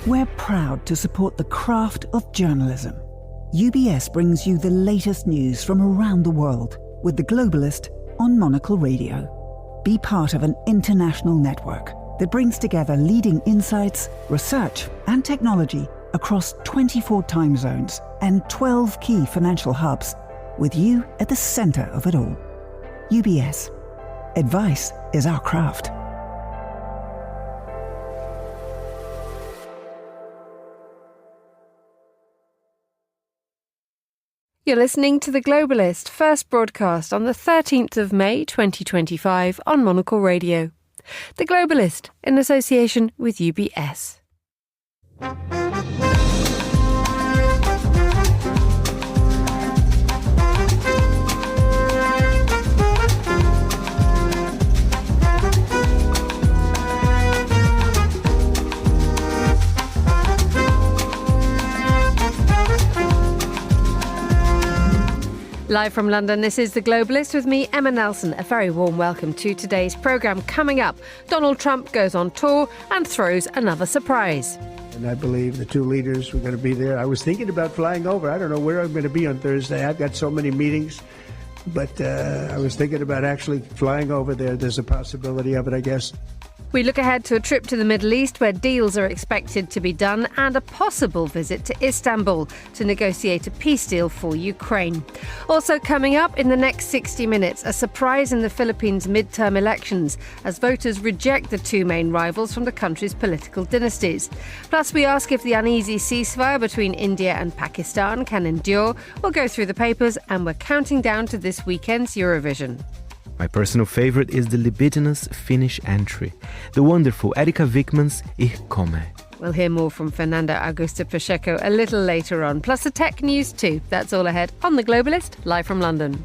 We're proud to support the craft of journalism. UBS brings you the latest news from around the world with The Globalist on Monocle Radio. Be part of an international network that brings together leading insights, research, and technology across 24 time zones and 12 key financial hubs, with you at the center of it all. UBS. Advice is our craft. You're listening to The Globalist, first broadcast on the 13th of May 2025 on Monocle Radio. The Globalist, in association with UBS. Live from London, this is The Globalist with me, Emma Nelson. A very warm welcome to today's programme. Coming up, Donald Trump goes on tour and throws another surprise. And I believe the two leaders were going to be there. I was thinking about flying over. I don't know where I'm going to be on Thursday. I've got so many meetings. But I was thinking about actually flying over there. There's a possibility of it, I guess. We look ahead to a trip to the Middle East where deals are expected to be done and a possible visit to Istanbul to negotiate a peace deal for Ukraine. Also coming up in the next 60 minutes, a surprise in the Philippines' midterm elections as voters reject the two main rivals from the country's political dynasties. Plus, we ask if the uneasy ceasefire between India and Pakistan can endure. We'll go through the papers and we're counting down to this weekend's Eurovision. My personal favorite is the libidinous Finnish entry, the wonderful Erika Wickman's Ich komme. We'll hear more from Fernanda Augusta Pacheco a little later on, plus the tech news too. That's all ahead on The Globalist, live from London.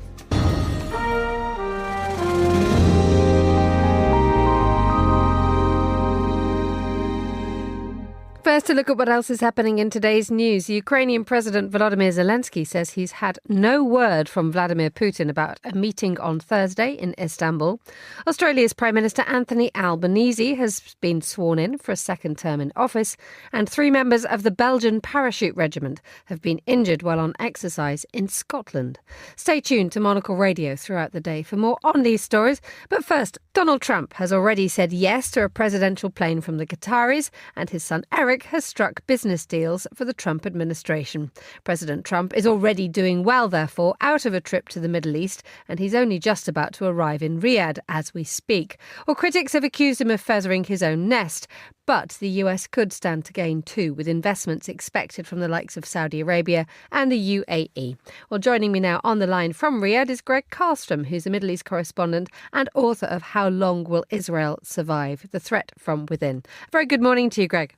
First, to look at what else is happening in today's news. Ukrainian President Volodymyr Zelensky says he's had no word from Vladimir Putin about a meeting on Thursday in Istanbul. Australia's Prime Minister Anthony Albanese has been sworn in for a second term in office, and 3 members of the Belgian Parachute Regiment have been injured while on exercise in Scotland. Stay tuned to Monocle Radio throughout the day for more on these stories. But first, Donald Trump has already said yes to a presidential plane from the Qataris, and his son Eric has struck business deals for the Trump administration. President Trump is already doing well, therefore, out of a trip to the Middle East, and he's only just about to arrive in Riyadh as we speak. Well, critics have accused him of feathering his own nest, but the US could stand to gain too, with investments expected from the likes of Saudi Arabia and the UAE. Well, joining me now on the line from Riyadh is Greg Karlstrom, who's a Middle East correspondent and author of How Long Will Israel Survive? The Threat from Within. Very good morning to you, Greg.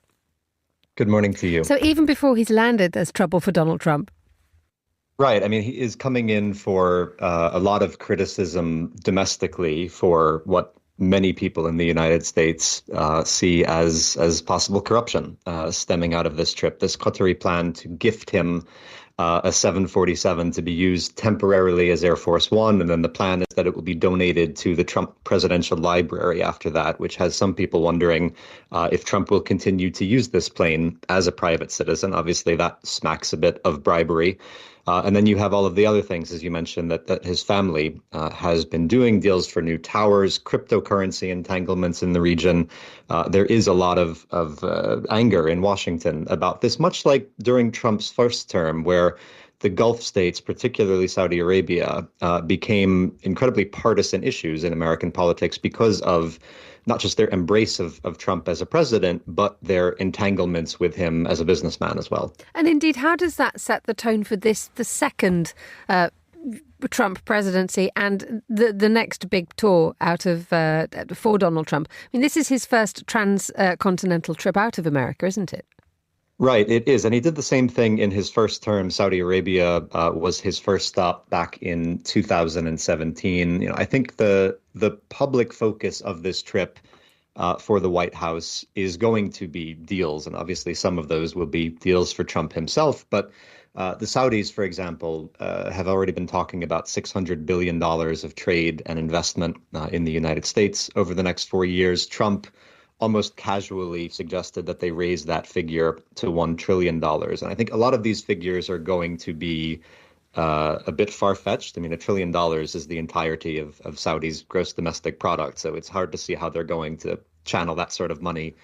Good morning to you. So even before he's landed, there's trouble for Donald Trump. Right. I mean, he is coming in for a lot of criticism domestically for what many people in the United States see as possible corruption stemming out of this trip. This Qatari plan to gift him a 747 to be used temporarily as Air Force One. And then the plan is that it will be donated to the Trump Presidential Library after that, which has some people wondering if Trump will continue to use this plane as a private citizen. Obviously, that smacks a bit of bribery. And then you have all of the other things, as you mentioned, that his family has been doing, deals for new towers, cryptocurrency entanglements in the region. There is a lot of anger in Washington about this, much like during Trump's first term, where the Gulf states, particularly Saudi Arabia, became incredibly partisan issues in American politics because of not just their embrace of Trump as a president, but their entanglements with him as a businessman as well. And indeed, how does that set the tone for the second Trump presidency and the next big tour out of for Donald Trump? I mean, this is his first transcontinental trip out of America, isn't it? Right, it is. And he did the same thing in his first term. Saudi Arabia was his first stop back in 2017. I think the public focus of this trip for the White House is going to be deals. And obviously some of those will be deals for Trump himself. But the Saudis, for example, have already been talking about $600 billion of trade and investment in the United States over the next 4 years. Trump almost casually suggested that they raise that figure to $1 trillion. And I think a lot of these figures are going to be a bit far-fetched. I mean, $1 trillion is the entirety of Saudi's gross domestic product. So it's hard to see how they're going to channel that sort of money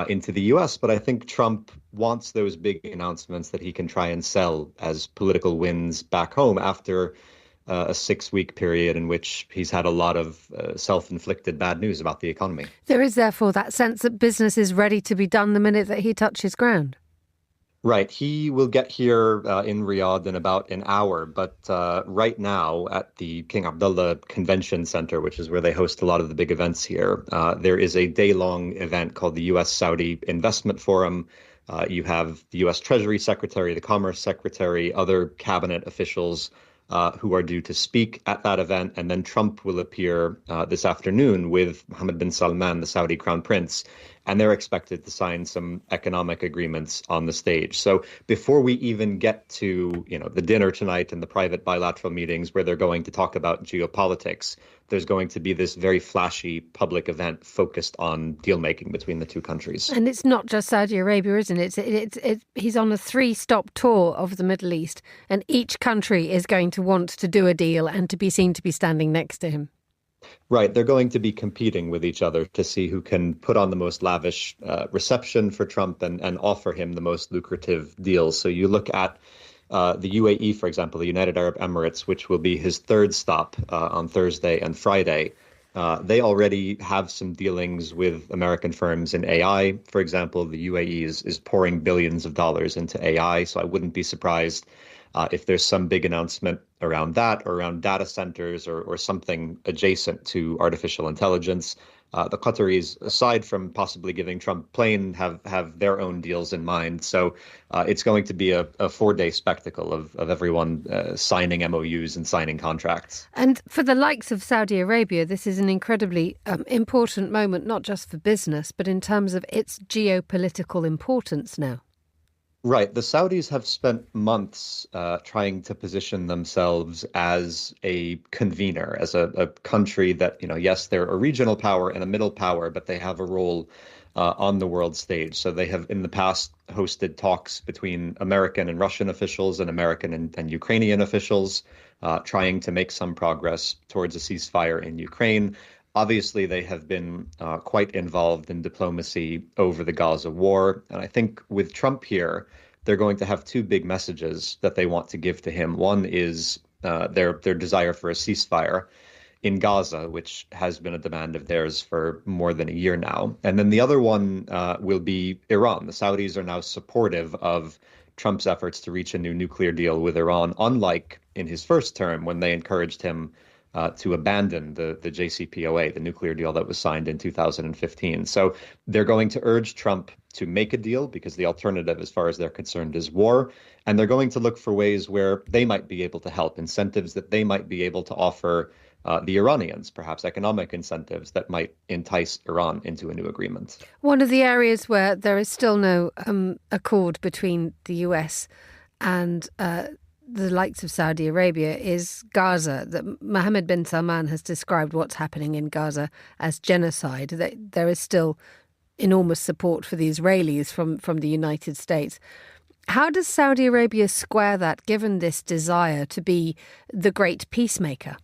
into the U.S. But I think Trump wants those big announcements that he can try and sell as political wins back home after a 6-week period in which he's had a lot of self-inflicted bad news about the economy. There is therefore that sense that business is ready to be done the minute that he touches ground. Right. He will get here in Riyadh in about an hour. But right now at the King Abdullah Convention Center, which is where they host a lot of the big events here, there is a day-long event called the U.S.-Saudi Investment Forum. You have the U.S. Treasury Secretary, the Commerce Secretary, other cabinet officials who are due to speak at that event. And then Trump will appear this afternoon with Mohammed bin Salman, the Saudi Crown Prince, and they're expected to sign some economic agreements on the stage. So before we even get to, the dinner tonight and the private bilateral meetings where they're going to talk about geopolitics, there's going to be this very flashy public event focused on deal making between the two countries. And it's not just Saudi Arabia, isn't it? He's on a 3-stop tour of the Middle East, and each country is going to want to do a deal and to be seen to be standing next to him. Right. They're going to be competing with each other to see who can put on the most lavish reception for Trump and offer him the most lucrative deals. So you look at the UAE, for example, the United Arab Emirates, which will be his third stop on Thursday and Friday. They already have some dealings with American firms in AI. For example, the UAE is pouring billions of dollars into AI. So I wouldn't be surprised if there's some big announcement around that or around data centers or something adjacent to artificial intelligence. The Qataris, aside from possibly giving Trump plane, have their own deals in mind. So it's going to be a 4-day spectacle of everyone signing MOUs and signing contracts. And for the likes of Saudi Arabia, this is an incredibly important moment, not just for business, but in terms of its geopolitical importance now. Right. The Saudis have spent months trying to position themselves as a convener, as a country that, yes, they're a regional power and a middle power, but they have a role on the world stage. So they have in the past hosted talks between American and Russian officials and American and Ukrainian officials, trying to make some progress towards a ceasefire in Ukraine. Obviously, they have been quite involved in diplomacy over the Gaza war. And I think with Trump here, they're going to have two big messages that they want to give to him. One is their desire for a ceasefire in Gaza, which has been a demand of theirs for more than a year now. And then the other one will be Iran. The Saudis are now supportive of Trump's efforts to reach a new nuclear deal with Iran, unlike in his first term when they encouraged him to abandon the JCPOA, the nuclear deal that was signed in 2015. So they're going to urge Trump to make a deal because the alternative, as far as they're concerned, is war. And they're going to look for ways where they might be able to help, incentives that they might be able to offer the Iranians, perhaps economic incentives that might entice Iran into a new agreement. One of the areas where there is still no accord between the US and the likes of Saudi Arabia is Gaza. That Mohammed bin Salman has described what's happening in Gaza as genocide. That there is still enormous support for the Israelis from the United States. How does Saudi Arabia square that, given this desire to be the great peacemaker?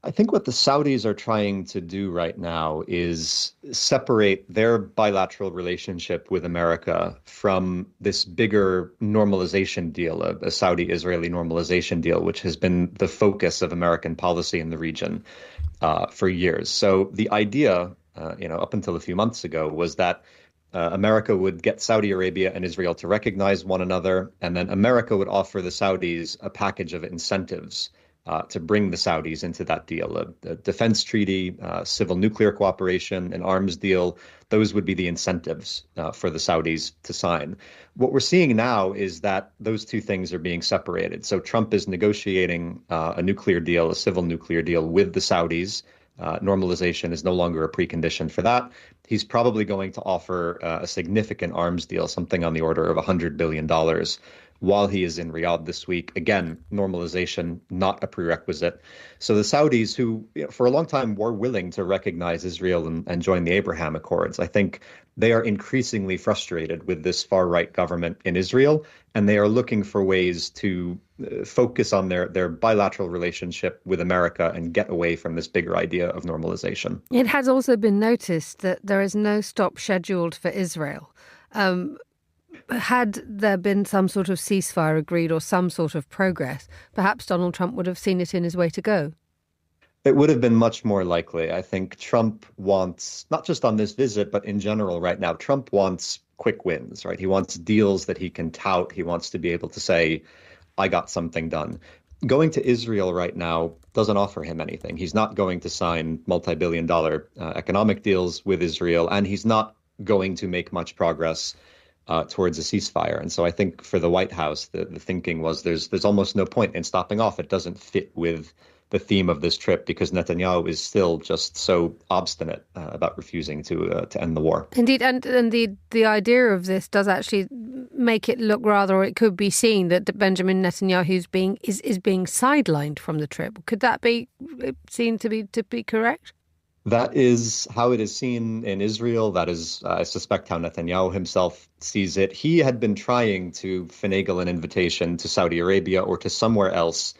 I think what the Saudis are trying to do right now is separate their bilateral relationship with America from this bigger normalization deal, a Saudi-Israeli normalization deal, which has been the focus of American policy in the region for years. So the idea, up until a few months ago, was that America would get Saudi Arabia and Israel to recognize one another, and then America would offer the Saudis a package of incentives to bring the Saudis into that deal, a defense treaty, civil nuclear cooperation, an arms deal. Those would be the incentives for the Saudis to sign. What we're seeing now is that those two things are being separated. So Trump is negotiating a nuclear deal, a civil nuclear deal with the Saudis. Normalization is no longer a precondition for that. He's probably going to offer a significant arms deal, something on the order of $100 billion while he is in Riyadh this week. Again, normalization, not a prerequisite. So the Saudis, who for a long time were willing to recognize Israel and join the Abraham Accords, I think they are increasingly frustrated with this far-right government in Israel, and they are looking for ways to focus on their bilateral relationship with America and get away from this bigger idea of normalization. It has also been noticed that there is no stop scheduled for Israel. Had there been some sort of ceasefire agreed or some sort of progress, perhaps Donald Trump would have seen it in his way to go. It would have been much more likely. I think Trump wants, not just on this visit, but in general right now, Trump wants quick wins, right? He wants deals that he can tout. He wants to be able to say, I got something done. Going to Israel right now doesn't offer him anything. He's not going to sign multi-billion-dollar economic deals with Israel, and he's not going to make much progress towards a ceasefire. And so I think for the White House, the thinking was there's almost no point in stopping off. It doesn't fit with the theme of this trip because Netanyahu is still just so obstinate about refusing to end the war. Indeed, and the idea of this does actually make it look rather, or it could be seen that Benjamin Netanyahu is being sidelined from the trip. Could that be seen to be correct? That is how it is seen in Israel. That is, I suspect, how Netanyahu himself sees it. He had been trying to finagle an invitation to Saudi Arabia or to somewhere else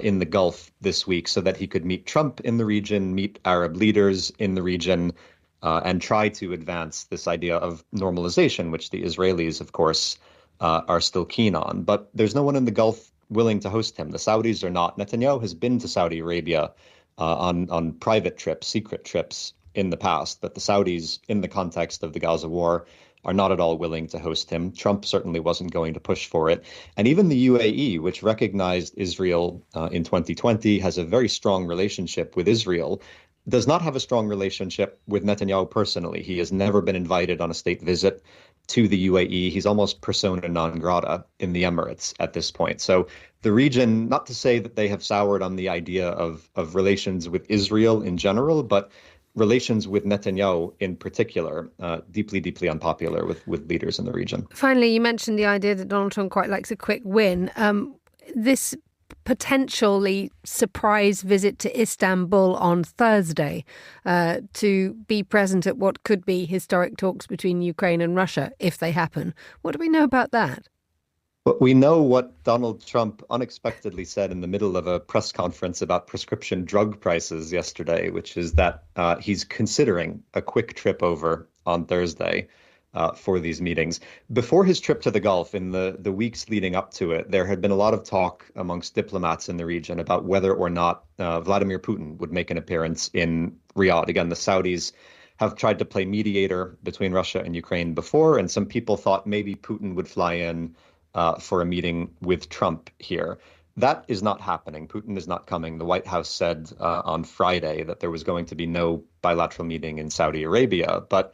in the Gulf this week so that he could meet Trump in the region, meet Arab leaders in the region, and try to advance this idea of normalization, which the Israelis, of course, are still keen on. But there's no one in the Gulf willing to host him. The Saudis are not. Netanyahu has been to Saudi Arabia on private trips, secret trips in the past, but the Saudis, in the context of the Gaza war, are not at all willing to host him. Trump certainly wasn't going to push for it. And even the UAE, which recognized Israel in 2020, has a very strong relationship with Israel, does not have a strong relationship with Netanyahu personally. He has never been invited on a state visit to the UAE. He's almost persona non grata in the Emirates at this point. So the region, not to say that they have soured on the idea of relations with Israel in general, but relations with Netanyahu in particular, deeply, deeply unpopular with leaders in the region. Finally, you mentioned the idea that Donald Trump quite likes a quick win. This potentially surprise visit to Istanbul on Thursday to be present at what could be historic talks between Ukraine and Russia, if they happen. What do we know about that? But we know what Donald Trump unexpectedly said in the middle of a press conference about prescription drug prices yesterday, which is that he's considering a quick trip over on Thursday for these meetings. Before his trip to the Gulf, in the weeks leading up to it, there had been a lot of talk amongst diplomats in the region about whether or not Vladimir Putin would make an appearance in Riyadh. Again, the Saudis have tried to play mediator between Russia and Ukraine before, and some people thought maybe Putin would fly in for a meeting with Trump here. That is not happening. Putin is not coming. The White House said on Friday that there was going to be no bilateral meeting in Saudi Arabia. But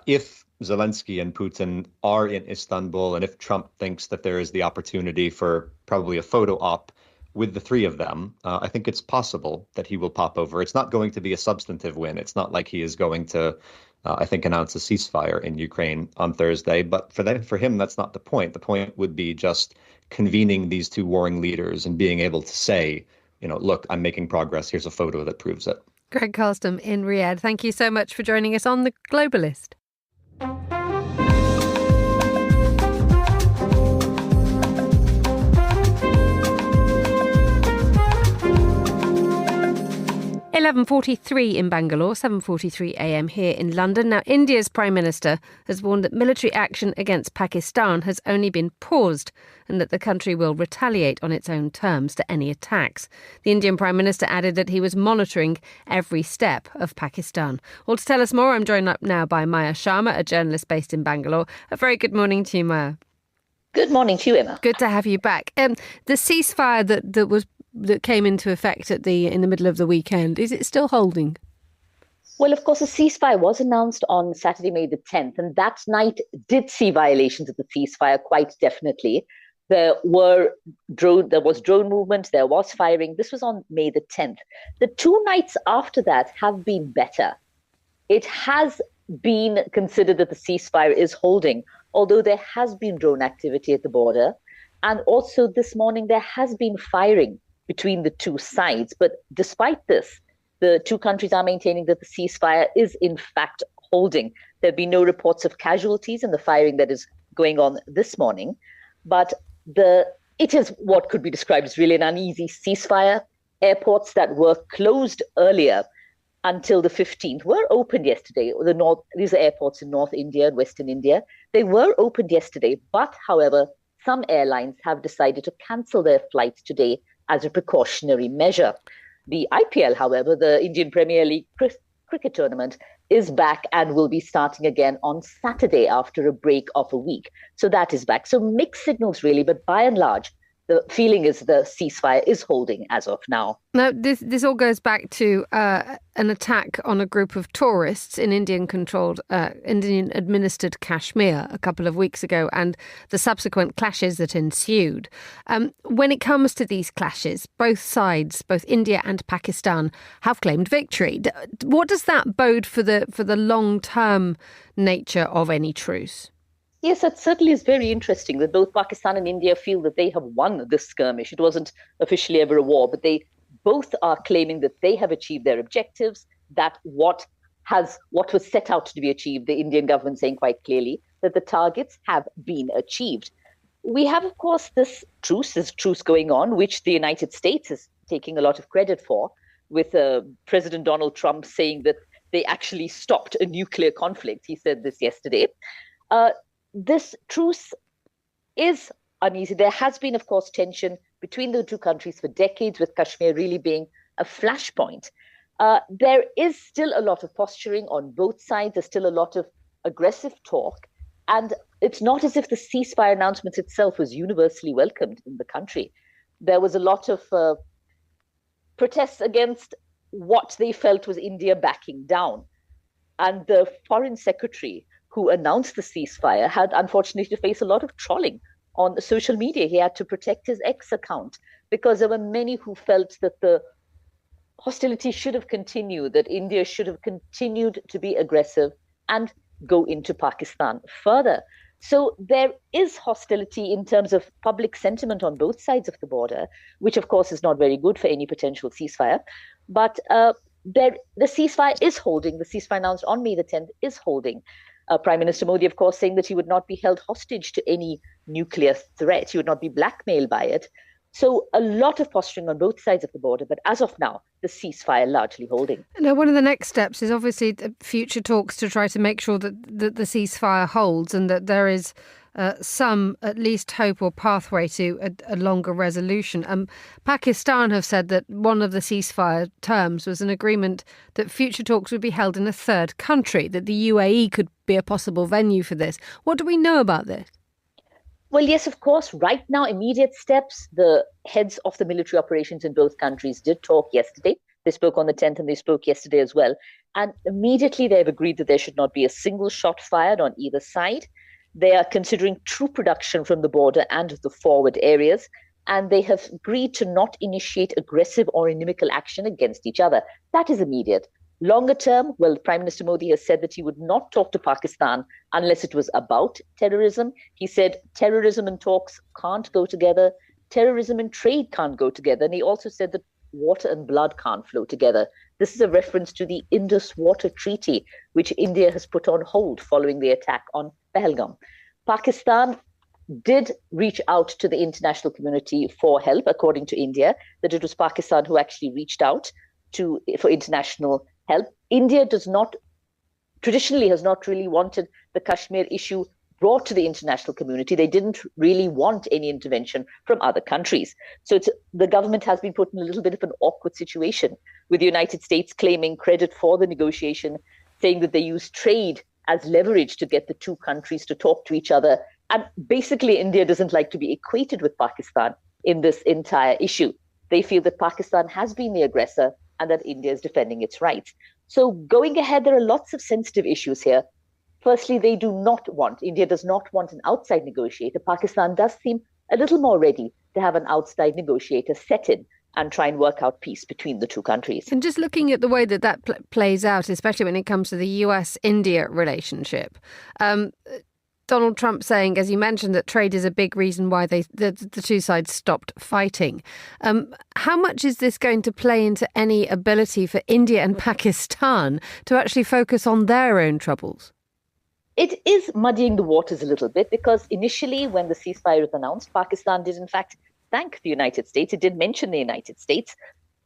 if Zelensky and Putin are in Istanbul, and if Trump thinks that there is the opportunity for probably a photo op with the three of them, I think it's possible that he will pop over. It's not going to be a substantive win. It's not like he is going to I think, announce a ceasefire in Ukraine on Thursday. But for him, that's not the point. The point would be just convening these two warring leaders and being able to say, look, I'm making progress. Here's a photo that proves it. Greg Carlston in Riyadh, thank you so much for joining us on The Globalist. .43 in Bangalore, 7:43 a.m. here in London. Now, India's Prime Minister has warned that military action against Pakistan has only been paused and that the country will retaliate on its own terms to any attacks. The Indian Prime Minister added that he was monitoring every step of Pakistan. Well, to tell us more, I'm joined up now by Maya Sharma, a journalist based in Bangalore. A very good morning to you, Maya. Good morning to you, Emma. Good to have you back. The ceasefire that came into effect in the middle of the weekend, is it still holding? Well, of course, a ceasefire was announced on Saturday, May the 10th, and that night did see violations of the ceasefire quite definitely. There was drone movement, there was firing. This was on May the 10th. The 2 nights after that have been better. It has been considered that the ceasefire is holding, although there has been drone activity at the border. And also this morning, there has been firing between the two sides. But despite this, the two countries are maintaining that the ceasefire is in fact holding. There have been no reports of casualties in the firing that is going on this morning. But it is what could be described as really an uneasy ceasefire. Airports that were closed earlier until the 15th were opened yesterday. These are airports in North India and Western India. They were opened yesterday, but however, some airlines have decided to cancel their flights today as a precautionary measure. The IPL, however, the Indian Premier League cricket tournament, is back and will be starting again on Saturday after a break of a week. So that is back. So mixed signals really, but by and large, the feeling is the ceasefire is holding as of now. Now, this all goes back to an attack on a group of tourists in Indian-controlled, Indian-administered Kashmir a couple of weeks ago and the subsequent clashes that ensued. When it comes to these clashes, both sides, both India and Pakistan, have claimed victory. What does that bode for the long-term nature of any truce? Yes, it certainly is very interesting that both Pakistan and India feel that they have won this skirmish. It wasn't officially ever a war, but they both are claiming that they have achieved their objectives, that what was set out to be achieved, the Indian government saying quite clearly that the targets have been achieved. We have, of course, this truce going on, which the United States is taking a lot of credit for, with President Donald Trump saying that they actually stopped a nuclear conflict. He said this yesterday. This truce is uneasy. There has been, of course, tension between the two countries for decades, with Kashmir really being a flashpoint. There is still a lot of posturing on both sides. There's still a lot of aggressive talk. And it's not as if the ceasefire announcement itself was universally welcomed in the country. There was a lot of protests against what they felt was India backing down. And the foreign secretary who announced the ceasefire had unfortunately to face a lot of trolling on social media. He had to protect his X account because there were many who felt that the hostility should have continued, that India should have continued to be aggressive and go into Pakistan further. So there is hostility in terms of public sentiment on both sides of the border, which of course is not very good for any potential ceasefire. But the ceasefire is holding. The ceasefire announced on May the 10th is holding. Prime Minister Modi, of course, saying that he would not be held hostage to any nuclear threat. He would not be blackmailed by it. So a lot of posturing on both sides of the border. But as of now, the ceasefire largely holding. Now, one of the next steps is obviously the future talks to try to make sure that the ceasefire holds and that there is some, at least, hope or pathway to a longer resolution. Pakistan have said that one of the ceasefire terms was an agreement that future talks would be held in a third country, that the UAE could be a possible venue for this. What do we know about this? Well, yes, of course. Right now, immediate steps. The heads of the military operations in both countries did talk yesterday. They spoke on the 10th and they spoke yesterday as well. And immediately they've agreed that there should not be a single shot fired on either side. They are considering troop production from the border and the forward areas, and they have agreed to not initiate aggressive or inimical action against each other. That is immediate. Longer term, well, Prime Minister Modi has said that he would not talk to Pakistan unless it was about terrorism. He said terrorism and talks can't go together. Terrorism and trade can't go together. And he also said that water and blood can't flow together. This is a reference to the Indus Water Treaty, which India has put on hold following the attack on Pahalgam. Pakistan did reach out to the international community for help, according to India, that it was Pakistan who actually reached out for international help. India traditionally has not really wanted the Kashmir issue brought to the international community. They didn't really want any intervention from other countries. So the government has been put in a little bit of an awkward situation, with the United States claiming credit for the negotiation, saying that they used trade as leverage to get the two countries to talk to each other. And basically, India doesn't like to be equated with Pakistan in this entire issue. They feel that Pakistan has been the aggressor and that India is defending its rights. So going ahead, there are lots of sensitive issues here. Firstly, India does not want an outside negotiator. Pakistan does seem a little more ready to have an outside negotiator set in and try and work out peace between the two countries. And just looking at the way that plays out, especially when it comes to the US-India relationship, Donald Trump saying, as you mentioned, that trade is a big reason why the two sides stopped fighting. How much is this going to play into any ability for India and Pakistan to actually focus on their own troubles? It is muddying the waters a little bit because initially when the ceasefire was announced, Pakistan did in fact thank the United States. It did mention the United States,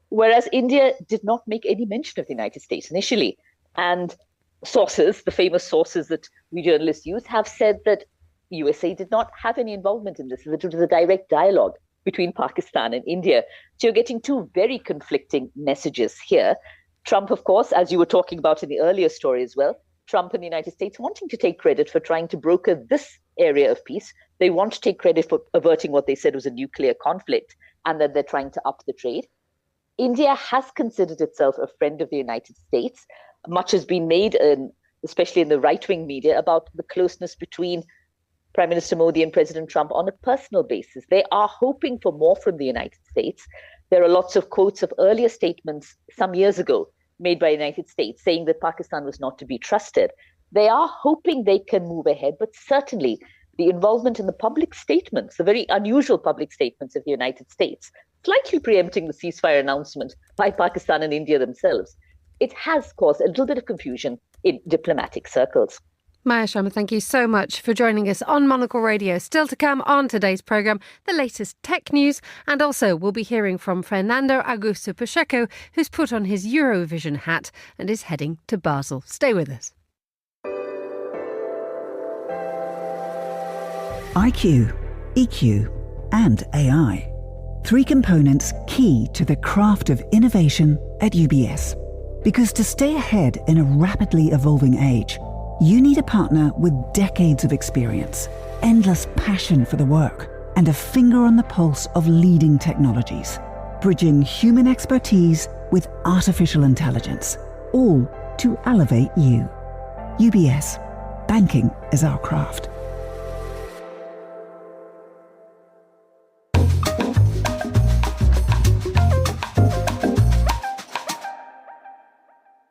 whereas India did not make any mention of the United States initially. And sources, the famous sources that we journalists use, have said that USA did not have any involvement in this, that it was a direct dialogue between Pakistan and India. So you're getting two very conflicting messages here. Trump, of course, as you were talking about in the earlier story as well, Trump and the United States wanting to take credit for trying to broker this area of peace. They want to take credit for averting what they said was a nuclear conflict, and that they're trying to up the trade. India has considered itself a friend of the United States. Much has been made, especially in the right-wing media, about the closeness between Prime Minister Modi and President Trump on a personal basis. They are hoping for more from the United States. There are lots of quotes of earlier statements some years ago made by the United States saying that Pakistan was not to be trusted. They are hoping they can move ahead, but certainly the involvement in the public statements, the very unusual public statements of the United States, slightly preempting the ceasefire announcement by Pakistan and India themselves, it has caused a little bit of confusion in diplomatic circles. Maya Sharma, thank you so much for joining us on Monocle Radio. Still to come on today's programme, the latest tech news, and also we'll be hearing from Fernando Augusto Pacheco, who's put on his Eurovision hat and is heading to Basel. Stay with us. IQ, EQ, and AI. Three components key to the craft of innovation at UBS. Because to stay ahead in a rapidly evolving age, you need a partner with decades of experience, endless passion for the work, and a finger on the pulse of leading technologies, bridging human expertise with artificial intelligence, all to elevate you. UBS. Banking is our craft.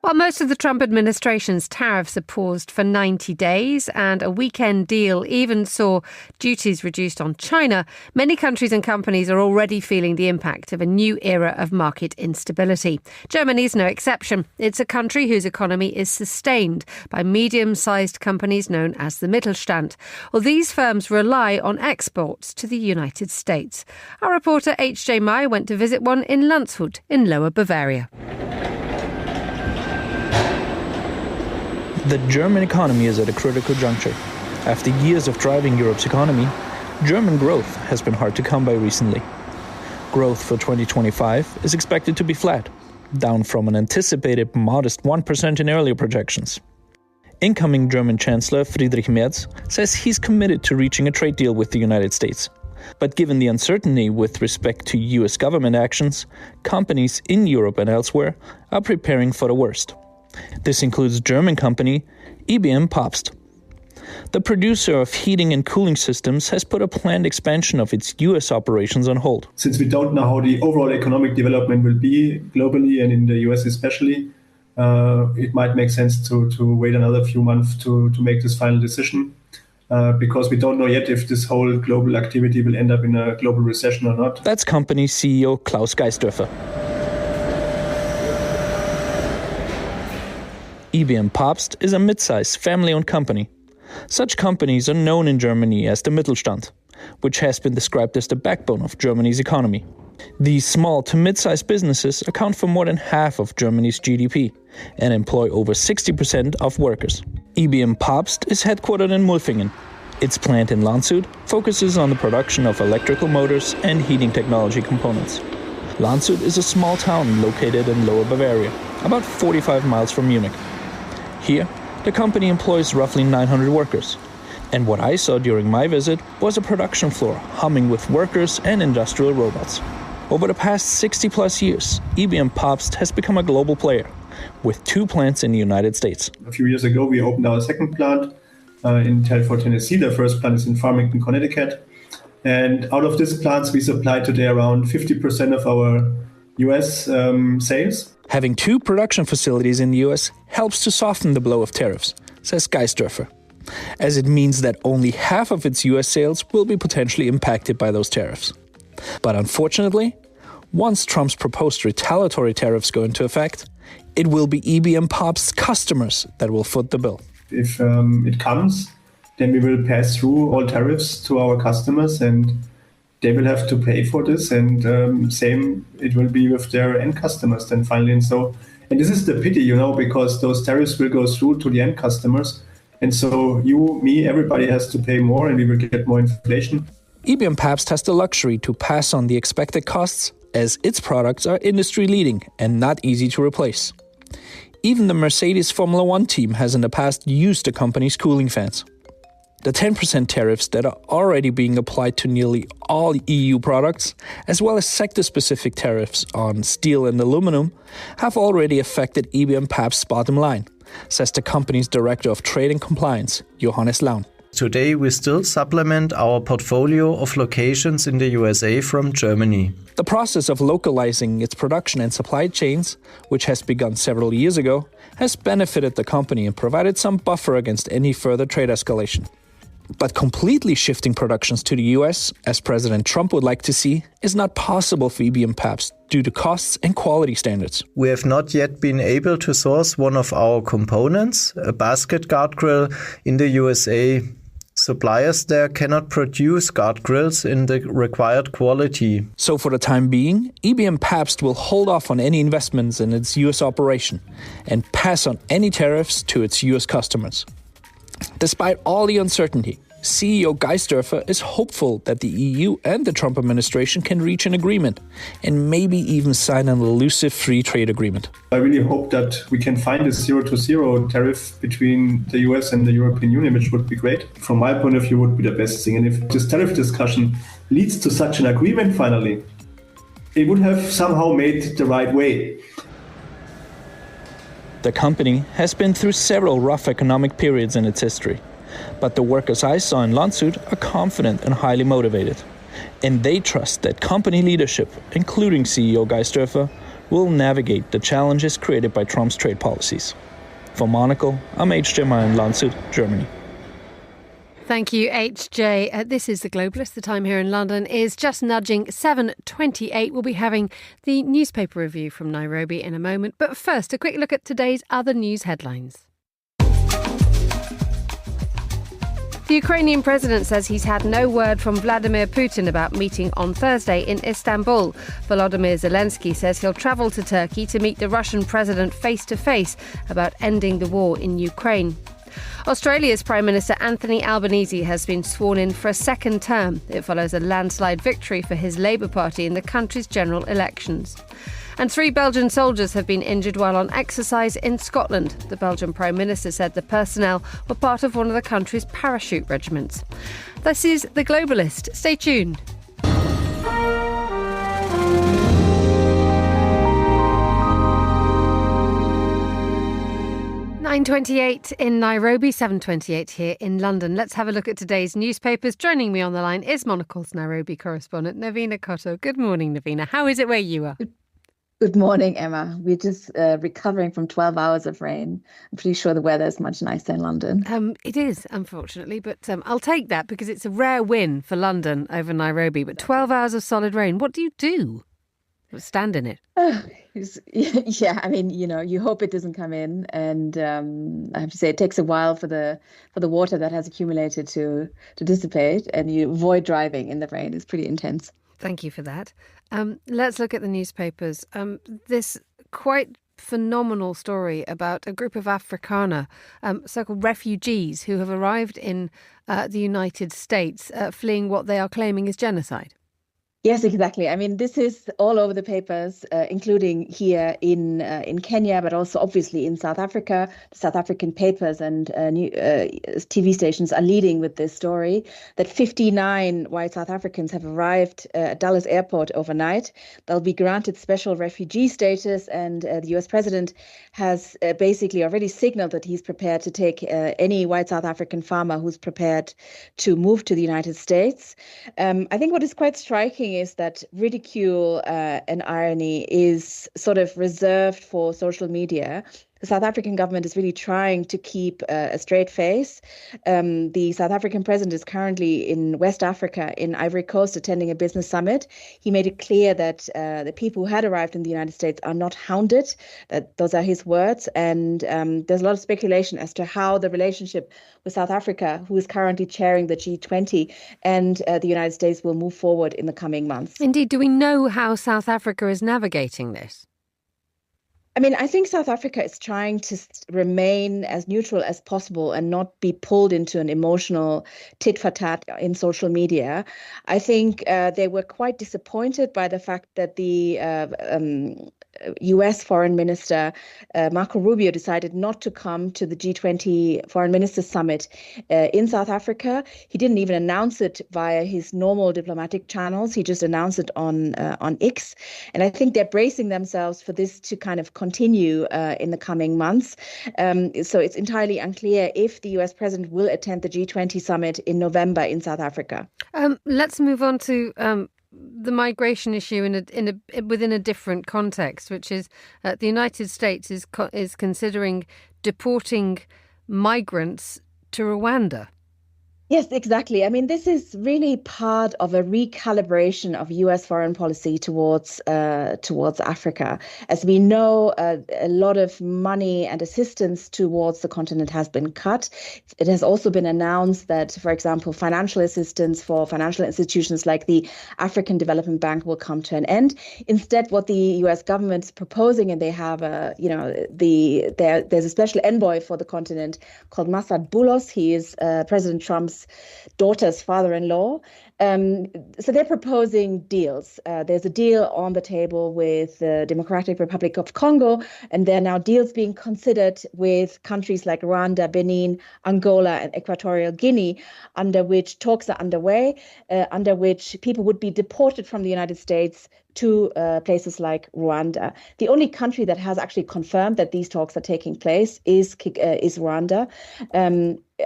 While most of the Trump administration's tariffs are paused for 90 days and a weekend deal even saw duties reduced on China, many countries and companies are already feeling the impact of a new era of market instability. Germany's no exception. It's a country whose economy is sustained by medium-sized companies known as the Mittelstand. Well, these firms rely on exports to the United States. Our reporter H.J. Mai went to visit one in Landshut in Lower Bavaria. The German economy is at a critical juncture. After years of driving Europe's economy, German growth has been hard to come by recently. Growth for 2025 is expected to be flat, down from an anticipated modest 1% in earlier projections. Incoming German Chancellor Friedrich Merz says he's committed to reaching a trade deal with the United States. But given the uncertainty with respect to US government actions, companies in Europe and elsewhere are preparing for the worst. This includes German company IBM Papst. The producer of heating and cooling systems has put a planned expansion of its US operations on hold. Since we don't know how the overall economic development will be globally and in the US especially, it might make sense to wait another few months to make this final decision, because we don't know yet if this whole global activity will end up in a global recession or not. That's company CEO Klaus Geisdörfer. IBM Papst is a mid-sized family-owned company. Such companies are known in Germany as the Mittelstand, which has been described as the backbone of Germany's economy. These small to mid-sized businesses account for more than half of Germany's GDP and employ over 60% of workers. IBM Papst is headquartered in Mulfingen. Its plant in Landshut focuses on the production of electrical motors and heating technology components. Landshut is a small town located in Lower Bavaria, about 45 miles from Munich. Here, the company employs roughly 900 workers. And what I saw during my visit was a production floor humming with workers and industrial robots. Over the past 60-plus years, IBM Papst has become a global player, with 2 plants in the United States. A few years ago, we opened our second plant in Telford, Tennessee. The first plant is in Farmington, Connecticut. And out of these plants, we supply today around 50% of our US sales. Having 2 production facilities in the US helps to soften the blow of tariffs, says Geisdörfer. as it means that only half of its US sales will be potentially impacted by those tariffs. But unfortunately, once Trump's proposed retaliatory tariffs go into effect, it will be EBM Pub's customers that will foot the bill. If it comes, then we will pass through all tariffs to our customers and they will have to pay for this. And same, it will be with their end customers then finally. And this is the pity, because those tariffs will go through to the end customers. And so you, me, everybody has to pay more and we will get more inflation. EBM Pabst has the luxury to pass on the expected costs as its products are industry-leading and not easy to replace. Even the Mercedes Formula One team has in the past used the company's cooling fans. The 10% tariffs that are already being applied to nearly all EU products, as well as sector-specific tariffs on steel and aluminum, have already affected EBM Pabst's bottom line, says the company's Director of Trade and Compliance, Johannes Laun. Today we still supplement our portfolio of locations in the USA from Germany. The process of localizing its production and supply chains, which has begun several years ago, has benefited the company and provided some buffer against any further trade escalation. But completely shifting productions to the US, as President Trump would like to see, is not possible for EBM Pabst due to costs and quality standards. We have not yet been able to source one of our components, a basket guard grill, in the USA. Suppliers there cannot produce guard grills in the required quality. So for the time being, EBM Pabst will hold off on any investments in its US operation and pass on any tariffs to its US customers. Despite all the uncertainty, CEO Geisdorfer is hopeful that the EU and the Trump administration can reach an agreement and maybe even sign an elusive free trade agreement. I really hope that we can find a 0-to-0 tariff between the US and the European Union, which would be great. From my point of view, would be the best thing. And if this tariff discussion leads to such an agreement finally, it would have somehow made the right way. The company has been through several rough economic periods in its history. But the workers I saw in Landshut are confident and highly motivated. And they trust that company leadership, including CEO Geisdorfer, will navigate the challenges created by Trump's trade policies. For Monocle, I'm H.J. Meyer in Landshut, Germany. Thank you, HJ. This is The Globalist. The time here in London is just nudging 7:28. We'll be having the newspaper review from Nairobi in a moment. But first, a quick look at today's other news headlines. The Ukrainian president says he's had no word from Vladimir Putin about meeting on Thursday in Istanbul. Volodymyr Zelensky says he'll travel to Turkey to meet the Russian president face-to-face about ending the war in Ukraine. Australia's Prime Minister Anthony Albanese has been sworn in for a second term. It follows a landslide victory for his Labour Party in the country's general elections. And 3 Belgian soldiers have been injured while on exercise in Scotland. The Belgian Prime Minister said the personnel were part of one of the country's parachute regiments. This is The Globalist. Stay tuned. 9:28 in Nairobi, 7:28 here in London. Let's have a look at today's newspapers. Joining me on the line is Monocle's Nairobi correspondent, Navina Kotto. Good morning, Navina. How is it where you are? Good morning, Emma. We're just recovering from 12 hours of rain. I'm pretty sure the weather is much nicer in London. It is, unfortunately, but I'll take that because it's a rare win for London over Nairobi. But 12 hours of solid rain, what do you do? Stand in it. Yeah, I mean, you hope it doesn't come in, and I have to say it takes a while for the water that has accumulated to dissipate, and you avoid driving in the rain. It's pretty intense. Thank you for that. Let's look at the newspapers. This quite phenomenal story about a group of Afrikaner, so-called refugees who have arrived in the United States, fleeing what they are claiming is genocide. Yes, exactly. I mean, this is all over the papers, including here in Kenya, but also obviously in South Africa. The South African papers and TV stations are leading with this story that 59 white South Africans have arrived at Dallas airport overnight. They'll be granted special refugee status, and the US president has basically already signaled that he's prepared to take any white South African farmer who's prepared to move to the United States. I think what is quite striking is that ridicule and irony is sort of reserved for social media. the South African government is really trying to keep a straight face. The South African president is currently in West Africa, in Ivory Coast, attending a business summit. He made it clear that the people who had arrived in the United States are not hounded. That those are his words. And there's a lot of speculation as to how the relationship with South Africa, who is currently chairing the G20, and the United States will move forward in the coming months. Indeed. Do we know how South Africa is navigating this? I mean, I think South Africa is trying to remain as neutral as possible and not be pulled into an emotional tit-for-tat in social media. I think they were quite disappointed by the fact that the US Foreign Minister Marco Rubio decided not to come to the G20 Foreign Ministers Summit in South Africa. He didn't even announce it via his normal diplomatic channels. He just announced it on X. And I think they're bracing themselves for this to kind of continue in the coming months. So it's entirely unclear if the US president will attend the G20 summit in November in South Africa. Let's move on to the migration issue within a different context, which is the United States is considering deporting migrants to Rwanda. Yes, exactly. I mean, this is really part of a recalibration of US foreign policy towards Africa. As we know, a lot of money and assistance towards the continent has been cut. It has also been announced that, for example, financial assistance for financial institutions like the African Development Bank will come to an end. Instead, what the US government is proposing, and they have there's a special envoy for the continent called Masad Boulos. He is President Trump's daughter's father-in-law. So they're proposing deals. There's a deal on the table with the Democratic Republic of Congo, and there are now deals being considered with countries like Rwanda, Benin, Angola, and Equatorial Guinea, under which talks are underway, under which people would be deported from the United States to places like Rwanda. The only country that has actually confirmed that these talks are taking place is Rwanda.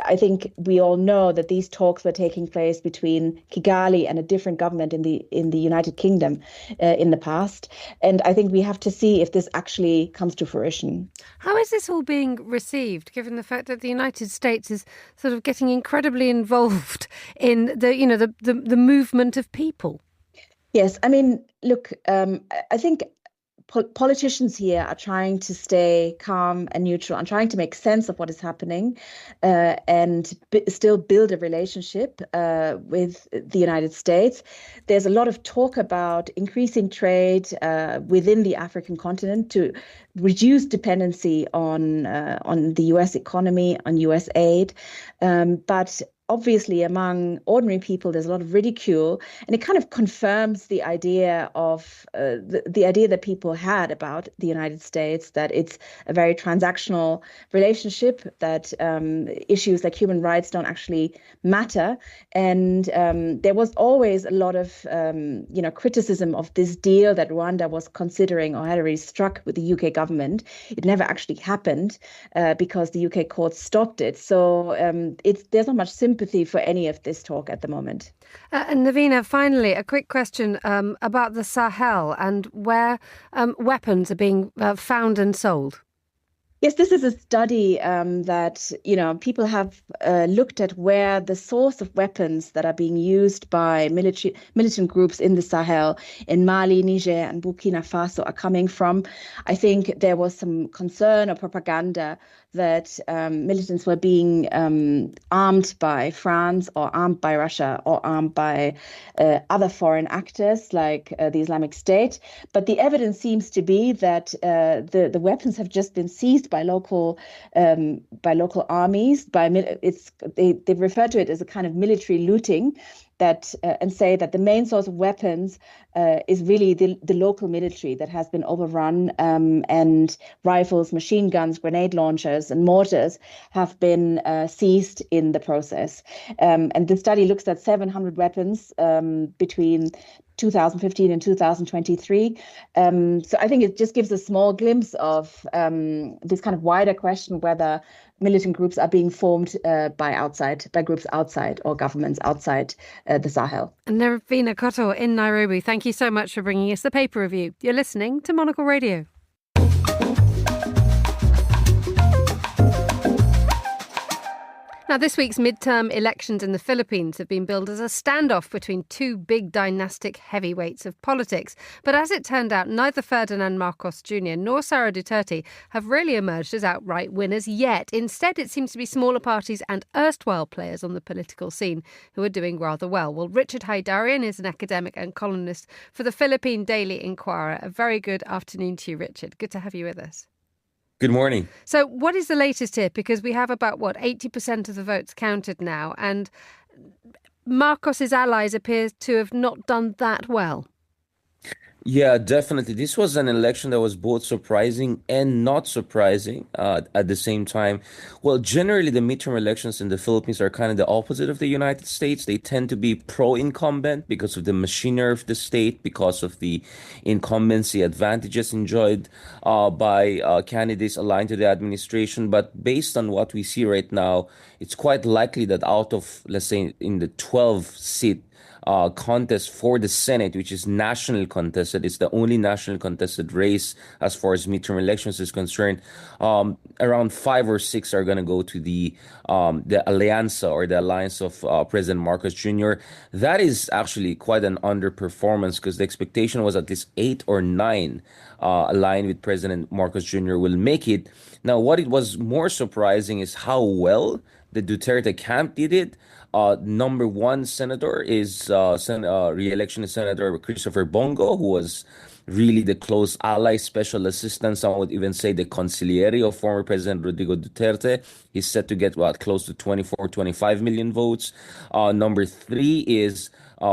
I think we all know that these talks were taking place between Kigali and a different government in the United Kingdom in the past. And I think we have to see if this actually comes to fruition. How is this all being received, given the fact that the United States is sort of getting incredibly involved in the movement of people? Yes, I mean, look, I think politicians here are trying to stay calm and neutral and trying to make sense of what is happening and still build a relationship with the United States. There's a lot of talk about increasing trade within the African continent to reduce dependency on the US economy, on US aid. But obviously, among ordinary people, there's a lot of ridicule, and it kind of confirms the idea of the idea that people had about the United States, that it's a very transactional relationship, that issues like human rights don't actually matter. And there was always a lot of criticism of this deal that Rwanda was considering or had already struck with the UK government. It never actually happened because the UK court stopped it. So there's not much sympathy for any of this talk at the moment. And Navina, finally, a quick question about the Sahel and where weapons are being found and sold. Yes, this is a study that, people have looked at where the source of weapons that are being used by militant groups in the Sahel, in Mali, Niger, and Burkina Faso are coming from. I think there was some concern or propaganda that militants were being armed by France or armed by Russia or armed by other foreign actors like the Islamic State. But the evidence seems to be that the weapons have just been seized by local armies. They refer to it as a kind of military looting. And say that the main source of weapons is really the local military that has been overrun, and rifles, machine guns, grenade launchers and mortars have been seized in the process. And the study looks at 700 weapons between 2015 and 2023. So I think it just gives a small glimpse of this kind of wider question whether militant groups are being formed by groups outside or governments outside the Sahel. Navina Koto in Nairobi, thank you so much for bringing us the paper review. You're listening to Monocle Radio. Now, this week's midterm elections in the Philippines have been billed as a standoff between two big dynastic heavyweights of politics. But as it turned out, neither Ferdinand Marcos Jr. nor Sara Duterte have really emerged as outright winners yet. Instead, it seems to be smaller parties and erstwhile players on the political scene who are doing rather well. Well, Richard Haydarian is an academic and columnist for the Philippine Daily Inquirer. A very good afternoon to you, Richard. Good to have you with us. Good morning. So what is the latest here? Because we have about, 80% of the votes counted now, and Marcos's allies appear to have not done that well. Yeah, definitely. This was an election that was both surprising and not surprising at the same time. Well, generally, the midterm elections in the Philippines are kind of the opposite of the United States. They tend to be pro-incumbent because of the machinery of the state, because of the incumbency advantages enjoyed by candidates aligned to the administration. But based on what we see right now, it's quite likely that out of, let's say, in the 12-seat contest for the Senate, which is national contested. It's the only national contested race as far as midterm elections is concerned. Around 5 or 6 are going to go to the Alianza, or the alliance of President Marcos Jr. That is actually quite an underperformance, because the expectation was at least 8 or 9 aligned with President Marcos Jr. will make it. Now, what it was more surprising is how well the Duterte camp did it. Number one senator is re-election Senator Christopher Bongo, who was really the close ally, special assistant, some would even say the consigliere of former President Rodrigo Duterte. He's set to get close to 24, 25 million votes. Number 3 is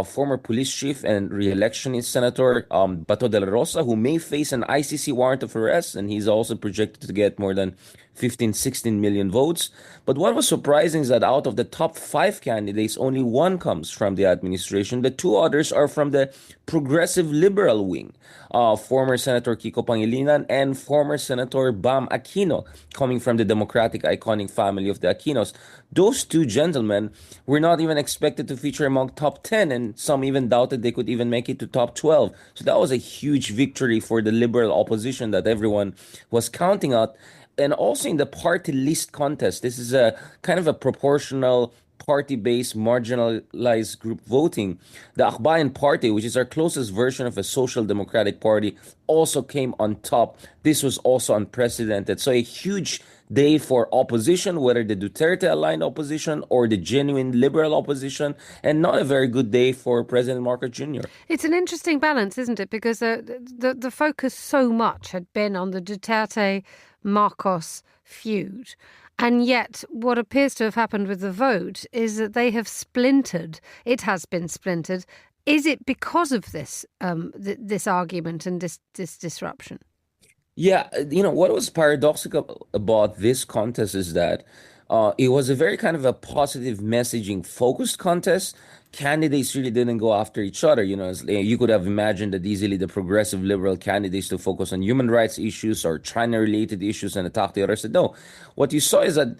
former police chief and re-electionist Senator Bato de la Rosa, who may face an ICC warrant of arrest, and he's also projected to get more than 15, 16 million votes. But what was surprising is that out of the top 5 candidates, only one comes from the administration. The 2 others are from the progressive liberal wing. Former Senator Kiko Pangilinan and former Senator Bam Aquino, coming from the Democratic iconic family of the Aquinos. Those 2 gentlemen were not even expected to feature among top 10, and some even doubted they could even make it to top 12. So that was a huge victory for the liberal opposition that everyone was counting out. And also in the party list contest, this is a kind of a proportional party-based marginalized group voting. The Akbayan Party, which is our closest version of a social democratic party, also came on top. This was also unprecedented. So a huge day for opposition, whether the Duterte-aligned opposition or the genuine liberal opposition, and not a very good day for President Marcos Jr. It's an interesting balance, isn't it? Because the focus so much had been on the Duterte-Marcos feud. And yet what appears to have happened with the vote is that they have splintered. It has been splintered. Is it because of this this argument and this disruption? Yeah, what was paradoxical about this contest is that it was a very kind of a positive messaging focused contest. Candidates really didn't go after each other. You could have imagined that easily the progressive liberal candidates to focus on human rights issues or China-related issues and attack the others. No, what you saw is that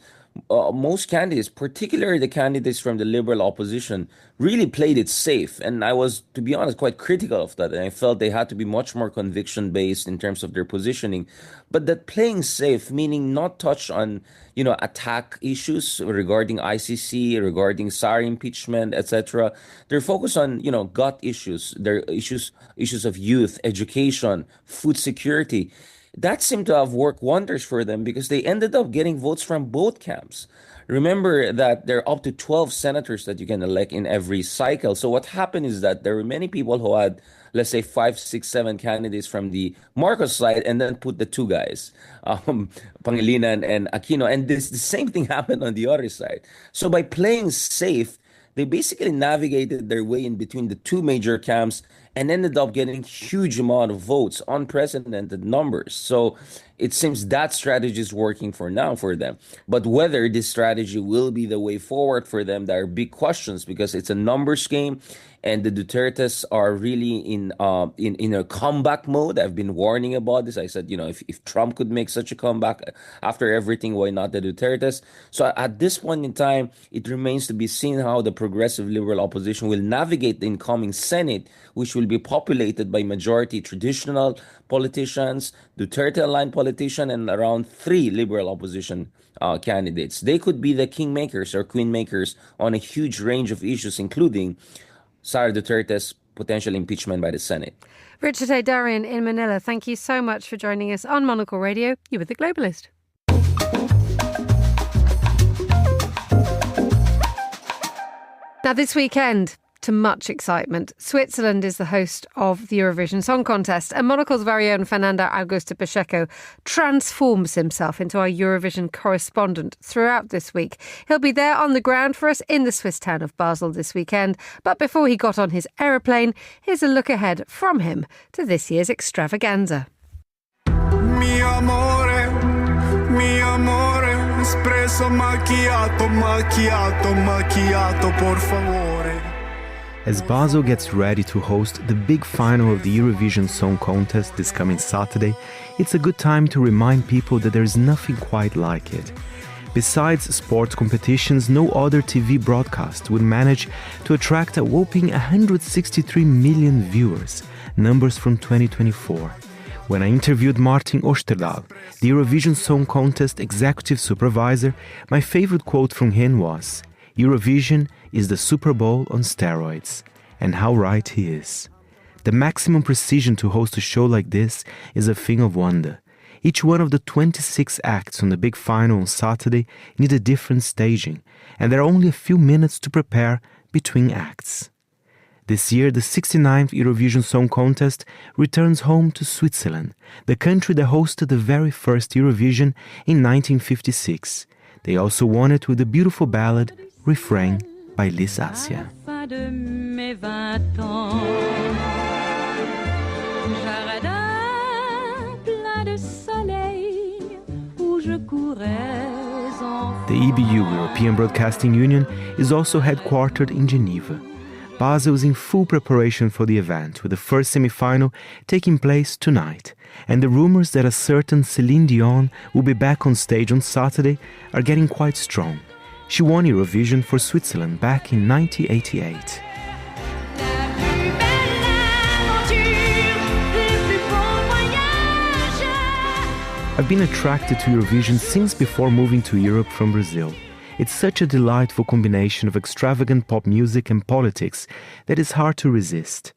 most candidates, particularly the candidates from the liberal opposition, really played it safe. And I was, to be honest, quite critical of that. And I felt they had to be much more conviction-based in terms of their positioning. But that playing safe, meaning not touch on, attack issues regarding ICC, regarding SAR impeachment, etc. They're focused on, gut issues, their issues of youth, education, food security. That seemed to have worked wonders for them because they ended up getting votes from both camps. Remember that there are up to 12 senators that you can elect in every cycle. So what happened is that there were many people who had, let's say, 5, 6, 7 candidates from the Marcos side and then put the 2 guys, Pangilinan and Aquino. And the same thing happened on the other side. So by playing safe, they basically navigated their way in between the 2 major camps and ended up getting huge amount of votes, unprecedented numbers. So it seems that strategy is working for now for them. But whether this strategy will be the way forward for them, there are big questions because it's a numbers game. And the Dutertes are really in a comeback mode. I've been warning about this. I said, if Trump could make such a comeback after everything, why not the Dutertes? So at this point in time, it remains to be seen how the progressive liberal opposition will navigate the incoming Senate, which will will be populated by majority traditional politicians, Duterte-aligned politicians, and around 3 liberal opposition candidates. They could be the kingmakers or queenmakers on a huge range of issues, including Sara Duterte's potential impeachment by the Senate. Richard Haydarian in Manila, thank you so much for joining us on Monocle Radio. You were the Globalist. Now, this weekend, to much excitement, Switzerland is the host of the Eurovision Song Contest, and Monocle's very own Fernando Augusto Pacheco transforms himself into our Eurovision correspondent throughout this week. He'll be there on the ground for us in the Swiss town of Basel this weekend. But before he got on his aeroplane, here's a look ahead from him to this year's extravaganza. Mi amore, espresso macchiato, macchiato, macchiato, por favore. As Basel gets ready to host the big final of the Eurovision Song Contest this coming Saturday, it's a good time to remind people that there is nothing quite like it. Besides sports competitions, no other TV broadcast would manage to attract a whopping 163 million viewers, numbers from 2024. When I interviewed Martin Osterdahl, the Eurovision Song Contest executive supervisor, my favorite quote from him was, "Eurovision is the Super Bowl on steroids." And how right he is. The maximum precision to host a show like this is a thing of wonder. Each one of the 26 acts on the big final on Saturday need a different staging, and there are only a few minutes to prepare between acts. This year, the 69th Eurovision Song Contest returns home to Switzerland, the country that hosted the very first Eurovision in 1956. They also won it with the beautiful ballad Refrain by Liz Assia. The EBU, European Broadcasting Union, is also headquartered in Geneva. Basel is in full preparation for the event, with the first semi-final taking place tonight. And the rumors that a certain Céline Dion will be back on stage on Saturday are getting quite strong. She won Eurovision for Switzerland back in 1988. I've been attracted to Eurovision since before moving to Europe from Brazil. It's such a delightful combination of extravagant pop music and politics that it's hard to resist.